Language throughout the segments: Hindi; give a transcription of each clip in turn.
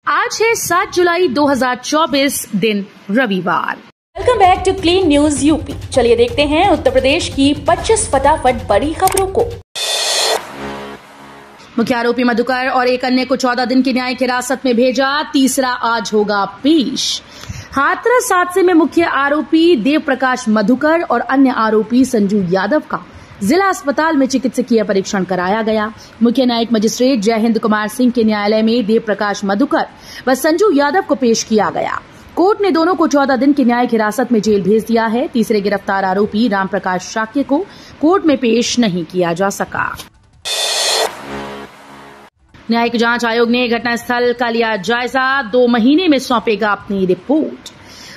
आज है 7 जुलाई 2024 दिन रविवार। Welcome back to clean news UP. चलिए देखते हैं उत्तर प्रदेश की 25 फटाफट बड़ी खबरों को। मुख्य आरोपी मधुकर और एक अन्य को 14 दिन की न्यायिक हिरासत में भेजा, तीसरा आज होगा पेश। हाथरस हादसे में मुख्य आरोपी देव प्रकाश मधुकर और अन्य आरोपी संजू यादव का जिला अस्पताल में चिकित्सकीय परीक्षण कराया गया। मुख्य न्यायिक मजिस्ट्रेट जयहिंद कुमार सिंह के न्यायालय में देव प्रकाश मधुकर व संजू यादव को पेश किया गया। कोर्ट ने दोनों को 14 दिन की न्यायिक हिरासत में जेल भेज दिया है। तीसरे गिरफ्तार आरोपी राम प्रकाश शाक्य को कोर्ट में पेश नहीं किया जा सका। न्यायिक जांच आयोग ने घटनास्थल का लिया जायजा, 2 महीने में सौंपेगा अपनी रिपोर्ट।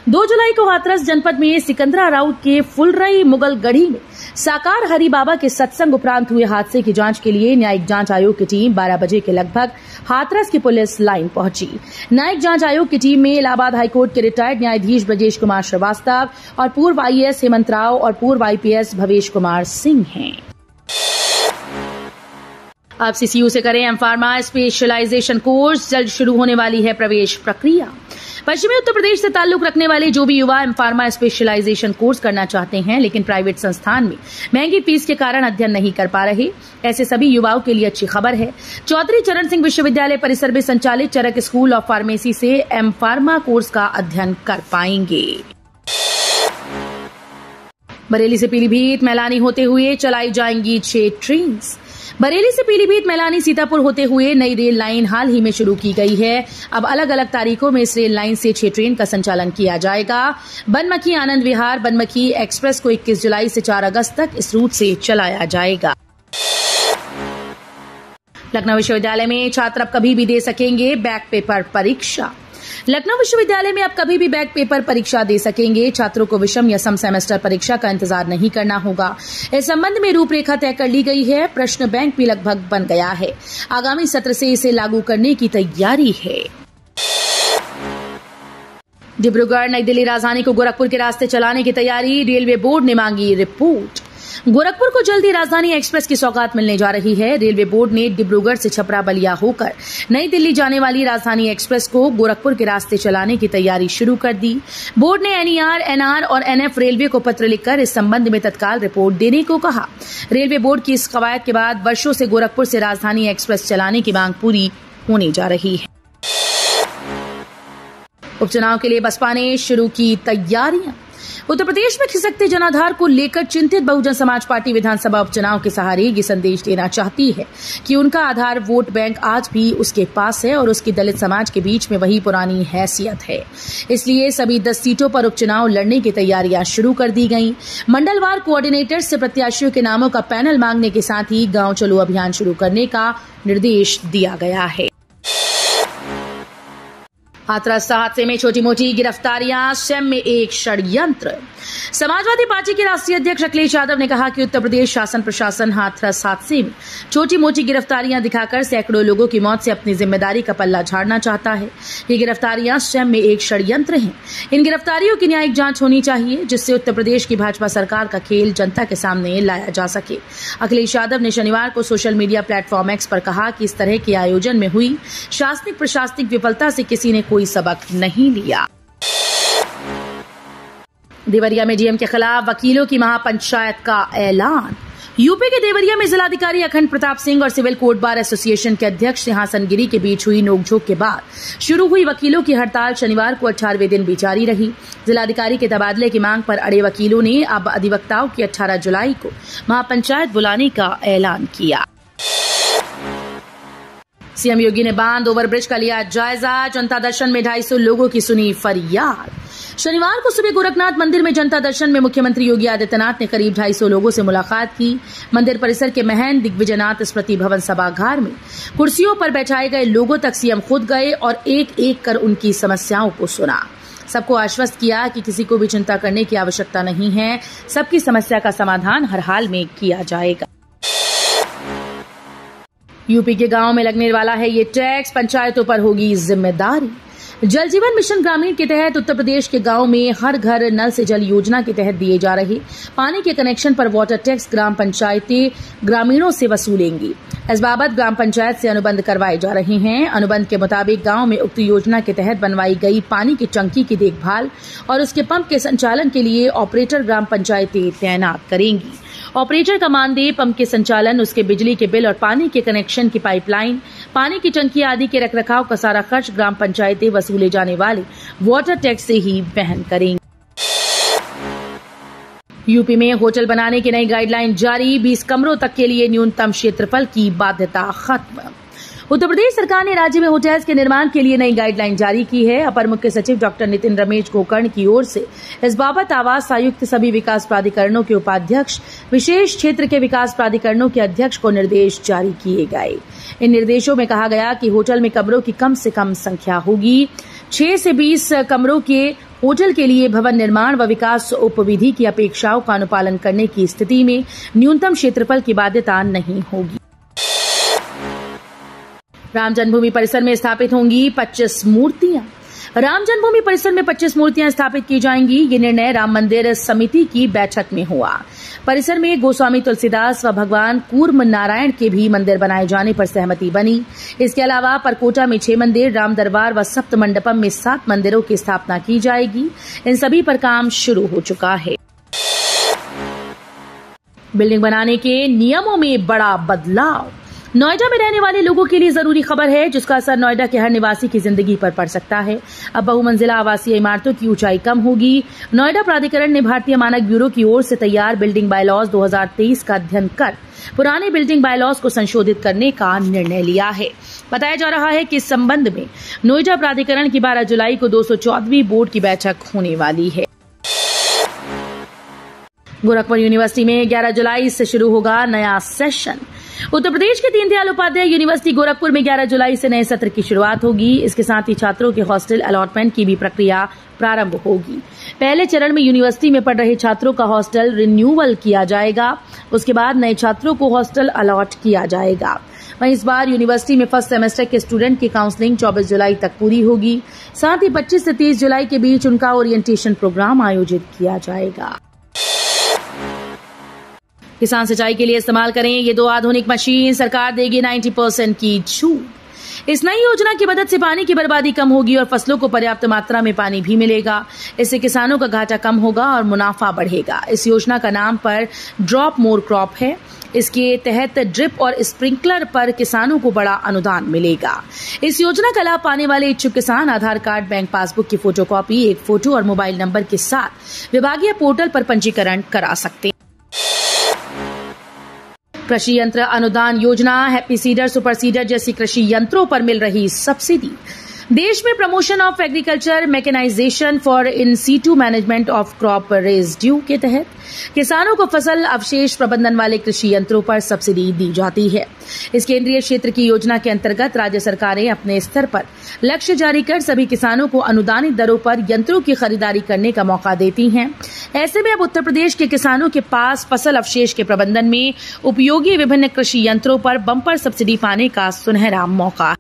2 जुलाई को हाथरस जनपद में सिकंदरा राउत के फुलरई मुगलगढ़ी में साकार हरि बाबा के सत्संग उपरांत हुए हादसे की जांच के लिए न्यायिक जांच आयोग की टीम 12 बजे के लगभग हाथरस की पुलिस लाइन पहुंची। न्यायिक जांच आयोग की टीम में इलाहाबाद हाईकोर्ट के रिटायर्ड न्यायाधीश ब्रजेश कुमार श्रीवास्तव और पूर्व आईएएस हेमंत राव और पूर्व आईपीएस भवेश कुमार सिंह हैं। अब सीसीयू से करें एमफार्मा स्पेशलाइजेशन कोर्स, जल्द शुरू होने वाली है प्रवेश प्रक्रिया। पश्चिमी उत्तर प्रदेश से ताल्लुक रखने वाले जो भी युवा एमफार्मा स्पेशलाइजेशन कोर्स करना चाहते हैं लेकिन प्राइवेट संस्थान में महंगी फीस के कारण अध्ययन नहीं कर पा रहे, ऐसे सभी युवाओं के लिए अच्छी खबर है। चौधरी चरण सिंह विश्वविद्यालय परिसर में संचालित चरक स्कूल ऑफ फार्मेसी से एमफार्मा कोर्स का अध्ययन कर पाएंगे। बरेली से पीलीभीत मैलानी होते हुए चलाई जाएंगी 6 ट्रेन। बरेली से पीलीभीत मैलानी सीतापुर होते हुए नई रेल लाइन हाल ही में शुरू की गई है। अब अलग अलग तारीखों में इस रेल लाइन से 6 ट्रेन का संचालन किया जाएगा। बनमखी आनंद विहार बनमखी एक्सप्रेस को 21 जुलाई से 4 अगस्त तक इस रूट से चलाया जाएगा। लखनऊ विश्वविद्यालय में छात्र अब कभी भी दे सकेंगे बैक पेपर परीक्षा। लखनऊ विश्वविद्यालय में अब कभी भी बैक पेपर परीक्षा दे सकेंगे। छात्रों को विषम या सम सेमेस्टर परीक्षा का इंतजार नहीं करना होगा। इस संबंध में रूपरेखा तय कर ली गई है। प्रश्न बैंक भी लगभग बन गया है। आगामी सत्र से इसे लागू करने की तैयारी है। डिब्रूगढ़ नई दिल्ली राजधानी को गोरखपुर के रास्ते चलाने की तैयारी, रेलवे बोर्ड ने मांगी रिपोर्ट। गोरखपुर को जल्दी राजधानी एक्सप्रेस की सौगात मिलने जा रही है। रेलवे बोर्ड ने डिब्रूगढ़ से छपरा बलिया होकर नई दिल्ली जाने वाली राजधानी एक्सप्रेस को गोरखपुर के रास्ते चलाने की तैयारी शुरू कर दी। बोर्ड ने एनईआर, एनआर और एनएफ रेलवे को पत्र लिखकर इस संबंध में तत्काल रिपोर्ट देने को कहा। रेलवे बोर्ड की इस कवायद के बाद वर्षों से गोरखपुर से राजधानी एक्सप्रेस चलाने की मांग पूरी होने जा रही है। उपचुनाव के लिए बसपा ने शुरू की तैयारियां। उत्तर प्रदेश में खिसकते जनाधार को लेकर चिंतित बहुजन समाज पार्टी विधानसभा उपचुनाव के सहारे ये संदेश देना चाहती है कि उनका आधार वोट बैंक आज भी उसके पास है और उसकी दलित समाज के बीच में वही पुरानी हैसियत है। इसलिए सभी 10 सीटों पर उपचुनाव लड़ने की तैयारियां शुरू कर दी गई। मंडलवार कोऑर्डिनेटर्स से प्रत्याशियों के नामों का पैनल मांगने के साथ ही गांव चलो अभियान शुरू करने का निर्देश दिया गया है। हाथरस हादसे में छोटी मोटी गिरफ्तारियां, स्वयं में एक षड्यंत्र। समाजवादी पार्टी के राष्ट्रीय अध्यक्ष अखिलेश यादव ने कहा कि उत्तर प्रदेश शासन प्रशासन हाथरस हादसे में छोटी मोटी गिरफ्तारियां दिखाकर सैकड़ों लोगों की मौत से अपनी जिम्मेदारी का पल्ला झाड़ना चाहता है। ये गिरफ्तारियां स्वयं में एक षड्यंत्र हैं। इन गिरफ्तारियों की न्यायिक जांच होनी चाहिए जिससे उत्तर प्रदेश की भाजपा सरकार का खेल जनता के सामने लाया जा सके। अखिलेश यादव ने शनिवार को सोशल मीडिया प्लेटफॉर्म एक्स पर कहा कि इस तरह के आयोजन में हुई शासनिक प्रशासनिक विफलता से किसी ने कोई सबक नहीं लिया। देवरिया में डीएम के खिलाफ वकीलों की महापंचायत का ऐलान। यूपी के देवरिया में जिलाधिकारी अखंड प्रताप सिंह और सिविल कोर्ट बार एसोसिएशन के अध्यक्ष सिंहासन गिरी के बीच हुई नोकझोंक के बाद शुरू हुई वकीलों की हड़ताल शनिवार को 18वें दिन भी जारी रही। जिलाधिकारी के तबादले की मांग पर अड़े वकीलों ने अब अधिवक्ताओं की 18 जुलाई को महापंचायत बुलाने का ऐलान किया। सीएम योगी ने बांध ओवरब्रिज का लिया जायजा। जनता दर्शन में 250 लोगों की सुनी फरियाद। शनिवार को सुबह गोरखनाथ मंदिर में जनता दर्शन में मुख्यमंत्री योगी आदित्यनाथ ने करीब 250 लोगों से मुलाकात की। मंदिर परिसर के महंत दिग्विजयनाथ स्मृति भवन सभागार में कुर्सियों पर बैठाए गए लोगों तक सीएम खुद गए और एक एक कर उनकी समस्याओं को सुना। सबको आश्वस्त किया कि किसी को भी चिंता करने की आवश्यकता नहीं है, सबकी समस्या का समाधान हर हाल में किया जाएगा। यूपी के गांव में लगने वाला है ये टैक्स, पंचायतों पर होगी जिम्मेदारी। जल जीवन मिशन ग्रामीण के तहत उत्तर प्रदेश के गांव में हर घर नल से जल योजना के तहत दिए जा रहे पानी के कनेक्शन पर वाटर टैक्स ग्राम पंचायतें ग्रामीणों से वसूलेंगी। इस बाबत ग्राम पंचायत से अनुबंध करवाए जा रहे हैं। अनुबंध के मुताबिक गांव में उक्त योजना के तहत बनवाई गई पानी की टंकी की देखभाल और उसके पंप के संचालन के लिए ऑपरेटर ग्राम पंचायतें तैनात करेंगी। ऑपरेटर का मानदेय, पंप के संचालन, उसके बिजली के बिल और पानी के कनेक्शन की पाइपलाइन, पानी की टंकी आदि के रखरखाव का सारा खर्च ग्राम पंचायतें वसूले जाने वाले वाटर टैक्स से ही वहन करेंगी। यूपी में होटल बनाने की नई गाइडलाइन जारी, 20 कमरों तक के लिए न्यूनतम क्षेत्रफल की बाध्यता खत्म। उत्तर प्रदेश सरकार ने राज्य में होटल्स के निर्माण के लिए नई गाइडलाइन जारी की है। अपर मुख्य सचिव डॉक्टर नितिन रमेश गोकर्ण की ओर से इस बाबत आवास आयुक्त, सभी विकास प्राधिकरणों के उपाध्यक्ष, विशेष क्षेत्र के विकास प्राधिकरणों के अध्यक्ष को निर्देश जारी किए गए। इन निर्देशों में कहा गया कि होटल में कमरों की कम से कम संख्या होगी। 6 से 20 कमरों के होटल के लिए भवन निर्माण व विकास उपविधि की अपेक्षाओं का अनुपालन करने की स्थिति में न्यूनतम क्षेत्रफल की बाध्यता नहीं होगी। राम जन्मभूमि परिसर में स्थापित होंगी 25 मूर्तियां। राम जन्मभूमि परिसर में 25 मूर्तियां स्थापित की जाएंगी। ये निर्णय राम मंदिर समिति की बैठक में हुआ। परिसर में गोस्वामी तुलसीदास व भगवान कूर्म नारायण के भी मंदिर बनाए जाने पर सहमति बनी। इसके अलावा परकोटा में 6 मंदिर, राम दरबार व सप्त मंडपम में 7 मंदिरों की स्थापना की जाएगी। इन सभी पर काम शुरू हो चुका है। बिल्डिंग बनाने के नियमों में बड़ा बदलाव। नोएडा में रहने वाले लोगों के लिए जरूरी खबर है, जिसका असर नोएडा के हर निवासी की जिंदगी पर पड़ सकता है। अब बहुमंजिला आवासीय इमारतों की ऊंचाई कम होगी। नोएडा प्राधिकरण ने भारतीय मानक ब्यूरो की ओर से तैयार बिल्डिंग बायलॉज 2023 का अध्ययन कर पुराने बिल्डिंग बायलॉज को संशोधित करने का निर्णय लिया है। बताया जा रहा है कि इस संबंध में नोएडा प्राधिकरण की 12 जुलाई को 214वीं बोर्ड की बैठक होने वाली है। गोरखपुर यूनिवर्सिटी में 11 जुलाई से शुरू होगा नया सेशन। उत्तर प्रदेश के दीनदयाल उपाध्याय यूनिवर्सिटी गोरखपुर में 11 जुलाई से नए सत्र की शुरुआत होगी। इसके साथ ही छात्रों के हॉस्टल अलॉटमेंट की भी प्रक्रिया प्रारंभ होगी। पहले चरण में यूनिवर्सिटी में पढ़ रहे छात्रों का हॉस्टल रिन्यूअल किया जाएगा। उसके बाद नए छात्रों को हॉस्टल अलॉट किया जाएगा। वहीं इस बार यूनिवर्सिटी में फर्स्ट सेमेस्टर के स्टूडेंट की काउंसलिंग 24 जुलाई तक पूरी होगी। साथ ही 25 से 30 जुलाई के बीच उनका ओरिएंटेशन प्रोग्राम आयोजित किया जाएगा। किसान सिंचाई के लिए इस्तेमाल करें ये 2 आधुनिक मशीन, सरकार देगी 90% की छूट। इस नई योजना की मदद से पानी की बर्बादी कम होगी और फसलों को पर्याप्त मात्रा में पानी भी मिलेगा। इससे किसानों का घाटा कम होगा और मुनाफा बढ़ेगा। इस योजना का नाम पर ड्रॉप मोर क्रॉप है। इसके तहत ड्रिप और स्प्रिंकलर पर किसानों को बड़ा अनुदान मिलेगा। इस योजना का लाभ पाने वाले इच्छुक किसान आधार कार्ड, बैंक पासबुक की फोटोकॉपी, एक फोटो और मोबाइल नंबर के साथ विभागीय पोर्टल पर पंजीकरण करा सकते हैं। कृषि यंत्र अनुदान योजना, हैप्पी सीडर, सुपर सीडर जैसी कृषि यंत्रों पर मिल रही सब्सिडी। देश में promotion of agriculture mechanisation for in situ management of crop residue के तहत किसानों को फसल अवशेष प्रबंधन वाले कृषि यंत्रों पर सब्सिडी दी जाती है। इस केंद्रीय क्षेत्र की योजना के अंतर्गत राज्य सरकारें अपने स्तर पर लक्ष्य जारी कर सभी किसानों को अनुदानित दरों पर यंत्रों की खरीदारी करने का मौका देती हैं। ऐसे में अब उत्तर प्रदेश के किसानों के पास फसल अवशेष के प्रबंधन में उपयोगी विभिन्न कृषि यंत्रों पर बम्पर सब्सिडी पाने का सुनहरा मौका।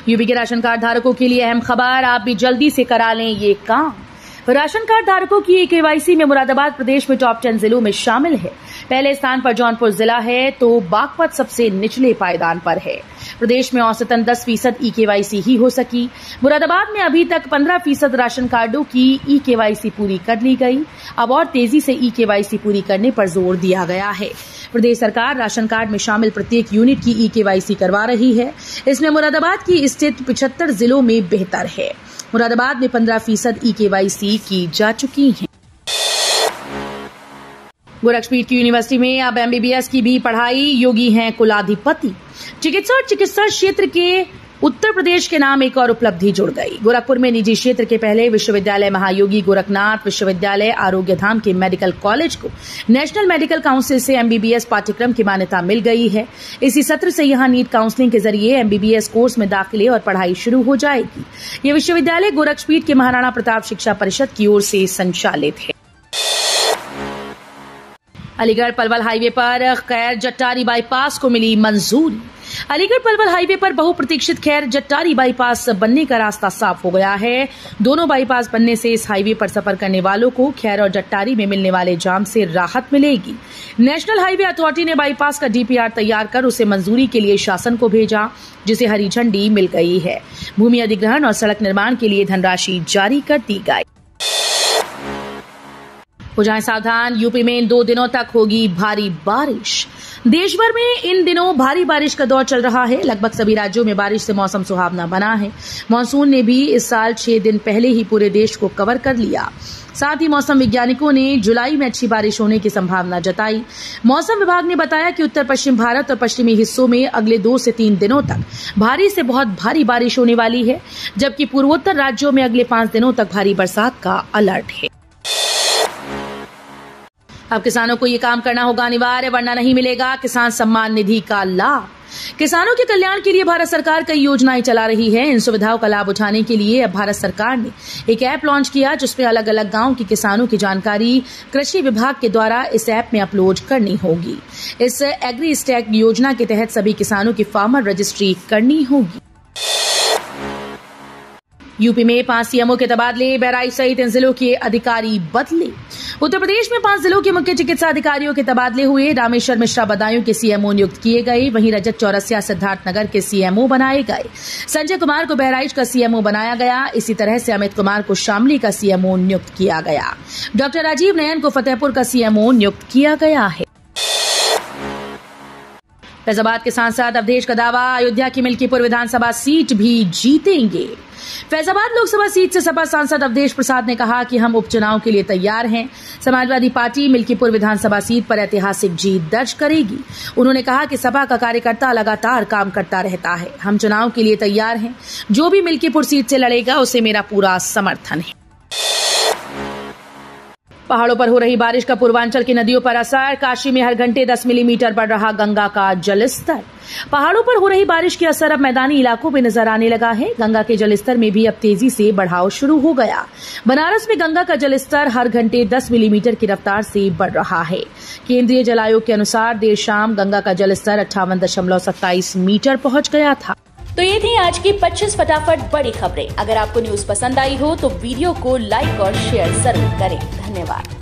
यूपी के राशन कार्ड धारकों के लिए अहम खबर, आप भी जल्दी से करा लें ये काम। राशन कार्ड धारकों की केवाईसी में मुरादाबाद प्रदेश में टॉप 10 जिलों में शामिल है। पहले स्थान पर जौनपुर जिला है तो बागपत सबसे निचले पायदान पर है। प्रदेश में औसतन 10% ई केवाईसी ही हो सकी। मुरादाबाद में अभी तक 15% राशन कार्डों की ई केवाईसी पूरी कर ली गई। अब और तेजी से ई केवाईसी पूरी करने पर जोर दिया गया है। प्रदेश सरकार राशन कार्ड में शामिल प्रत्येक यूनिट की ई केवाईसी करवा रही है। इसमें मुरादाबाद की स्थिति 75 जिलों में बेहतर है। मुरादाबाद में 15% ई केवाईसी की जा चुकी है। गोरखपीठ की यूनिवर्सिटी में अब एमबीबीएस की भी पढ़ाई, योगी हैं कुलाधिपति। चिकित्सा और चिकित्सा क्षेत्र के उत्तर प्रदेश के नाम एक और उपलब्धि जुड़ गई। गोरखपुर में निजी क्षेत्र के पहले विश्वविद्यालय महायोगी गोरखनाथ विश्वविद्यालय आरोग्य धाम के मेडिकल कॉलेज को नेशनल मेडिकल काउंसिल से एमबीबीएस पाठ्यक्रम की मान्यता मिल गई है। इसी सत्र से यहां नीट काउंसलिंग के जरिए एमबीबीएस कोर्स में दाखिले और पढ़ाई शुरू हो जाएगी। यह विश्वविद्यालय गोरखपीठ के महाराणा प्रताप शिक्षा परिषद की ओर से संचालित है। अलीगढ़ पलवल हाईवे पर खैर जट्टारी बाईपास को मिली मंजूरी। अलीगढ़ पलवल हाईवे पर बहुप्रतीक्षित खैर जट्टारी बाईपास बनने का रास्ता साफ हो गया है। दोनों बाईपास बनने से इस हाईवे पर सफर करने वालों को खैर और जट्टारी में मिलने वाले जाम से राहत मिलेगी। नेशनल हाईवे अथॉरिटी ने बाईपास का डीपीआर तैयार कर उसे मंजूरी के लिए शासन को भेजा, जिसे हरी झंडी मिल गई है। भूमि अधिग्रहण और सड़क निर्माण के लिए धनराशि जारी कर दी गई। हो जाएं सावधान, यूपी में इन 2 दिनों तक होगी भारी बारिश। देश भर में इन दिनों भारी बारिश का दौर चल रहा है। लगभग सभी राज्यों में बारिश से मौसम सुहावना बना है। मॉनसून ने भी इस साल 6 दिन पहले ही पूरे देश को कवर कर लिया। साथ ही मौसम वैज्ञानिकों ने जुलाई में अच्छी बारिश होने की संभावना जताई। मौसम विभाग ने बताया कि उत्तर पश्चिम भारत और पश्चिमी हिस्सों में अगले 2 से 3 दिनों तक भारी से बहुत भारी बारिश होने वाली है, जबकि पूर्वोत्तर राज्यों में अगले 5 दिनों तक भारी बरसात का अलर्ट है। अब किसानों को ये काम करना होगा अनिवार्य, वरना नहीं मिलेगा किसान सम्मान निधि का लाभ। किसानों के कल्याण के लिए भारत सरकार कई योजनाएं चला रही है। इन सुविधाओं का लाभ उठाने के लिए अब भारत सरकार ने एक ऐप लॉन्च किया, जिसमें अलग अलग गांव के किसानों की जानकारी कृषि विभाग के द्वारा इस ऐप में अपलोड करनी होगी। इस एग्री स्टैक योजना के तहत सभी किसानों की फार्मर रजिस्ट्री करनी होगी। यूपी में 5 सीएमओ के तबादले, बहराइच सहित इन जिलों के अधिकारी बदले। उत्तर प्रदेश में 5 जिलों के मुख्य चिकित्सा अधिकारियों के तबादले हुए। रामेश्वर मिश्रा बदायूं के सीएमओ नियुक्त किए गए। वहीं रजत चौरसिया सिद्धार्थनगर के सीएमओ बनाए गए। संजय कुमार को बहराइच का सीएमओ बनाया गया। इसी तरह से अमित कुमार को शामली का सीएमओ नियुक्त किया गया। डॉक्टर राजीव नयन को फतेहपुर का सीएमओ नियुक्त किया गया है। फैजाबाद के सांसद अवधेश का दावा, अयोध्या की मिल्कीपुर विधानसभा सीट भी जीतेंगे। फैजाबाद लोकसभा सीट से सपा सांसद अवधेश प्रसाद ने कहा कि हम उपचुनाव के लिए तैयार हैं। समाजवादी पार्टी मिल्कीपुर विधानसभा सीट पर ऐतिहासिक जीत दर्ज करेगी। उन्होंने कहा कि सपा का कार्यकर्ता लगातार काम करता रहता है। हम चुनाव के लिए तैयार हैं। जो भी मिल्कीपुर सीट से लड़ेगा उसे मेरा पूरा समर्थन है। पहाड़ों पर हो रही बारिश का पूर्वांचल की नदियों पर असर। काशी में हर घंटे 10 मिलीमीटर बढ़ रहा गंगा का जलस्तर। पहाड़ों पर हो रही बारिश के असर अब मैदानी इलाकों में नजर आने लगा है। गंगा के जलस्तर में भी अब तेजी से बढ़ाव शुरू हो गया। बनारस में गंगा का जलस्तर हर घंटे 10 मिलीमीटर की रफ्तार से बढ़ रहा है। केंद्रीय जल आयोग के अनुसार देर शाम गंगा का जलस्तर 58.27 मीटर पहुंच गया था। तो ये थी आज की 25 फटाफट बड़ी खबरें। अगर आपको न्यूज पसंद आई हो तो वीडियो को लाइक और शेयर जरूर करें। धन्यवाद।